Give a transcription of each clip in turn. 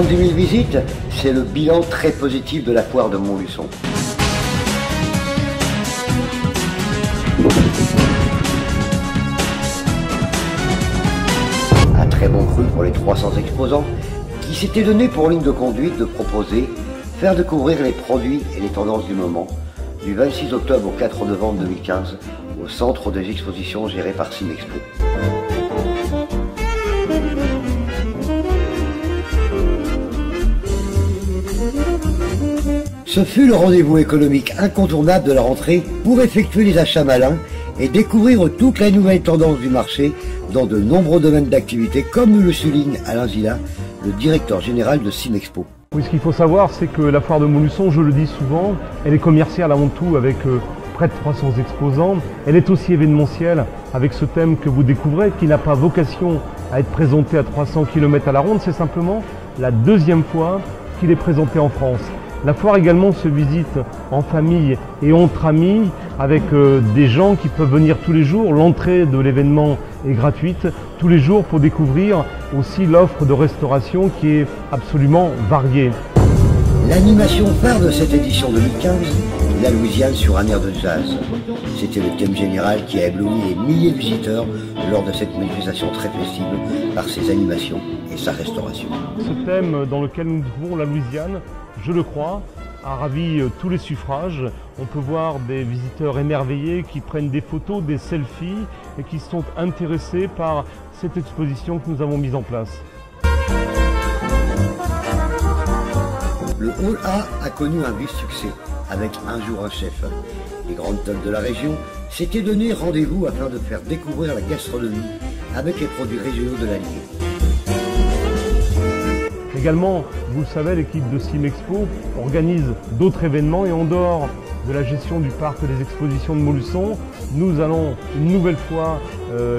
70 000 visites, c'est le bilan très positif de la foire de Montluçon. Un très bon cru pour les 300 exposants qui s'étaient donné pour ligne de conduite de proposer, faire découvrir les produits et les tendances du moment, du 26 octobre au 4 novembre 2015, au centre des expositions géré par Simexpo. Ce fut le rendez-vous économique incontournable de la rentrée pour effectuer les achats malins et découvrir toutes les nouvelles tendances du marché dans de nombreux domaines d'activité, comme nous le souligne Alain Zilla, le directeur général de Simexpo. Oui, ce qu'il faut savoir, c'est que la foire de Montluçon, je le dis souvent, elle est commerciale avant tout avec près de 300 exposants. Elle est aussi événementielle avec ce thème que vous découvrez, qui n'a pas vocation à être présenté à 300 km à la ronde, c'est simplement la deuxième fois qu'il est présenté en France. La foire également se visite en famille et entre amis avec des gens qui peuvent venir tous les jours. L'entrée de l'événement est gratuite tous les jours pour découvrir aussi l'offre de restauration qui est absolument variée. L'animation phare de cette édition 2015, la Louisiane sur un air de jazz. C'était le thème général qui a ébloui les milliers de visiteurs lors de cette manifestation très festive par ses animations et sa restauration. Ce thème dans lequel nous trouvons la Louisiane, je le crois, a ravi tous les suffrages. On peut voir des visiteurs émerveillés qui prennent des photos, des selfies et qui sont intéressés par cette exposition que nous avons mise en place. Le Hall A a connu un vif succès avec Un jour un chef. Les grandes tables de la région s'étaient donné rendez-vous afin de faire découvrir la gastronomie avec les produits régionaux de l'Allier. Également, vous le savez, l'équipe de Simexpo organise d'autres événements et en dehors de la gestion du parc des expositions de Montluçon, nous allons une nouvelle fois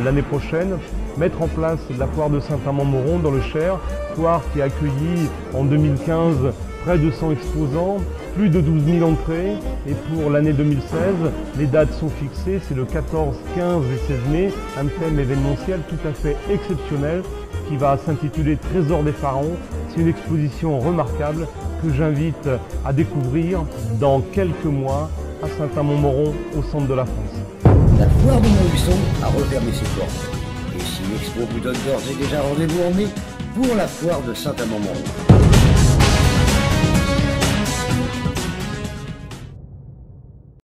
l'année prochaine mettre en place la foire de Saint-Amand-Montrond dans le Cher, foire qui a accueilli en 2015 près de 100 exposants, plus de 12 000 entrées et pour l'année 2016, les dates sont fixées, c'est le 14, 15 et 16 mai, un thème événementiel tout à fait exceptionnel qui va s'intituler Trésor des pharaons. C'est une exposition remarquable que j'invite à découvrir dans quelques mois à Saint-Amand-Montrond au centre de la France. La foire de Montluçon a refermé ses portes et Simexpo vous donne d'ores et déjà rendez-vous en mai pour la foire de Saint-Amand-Montrond.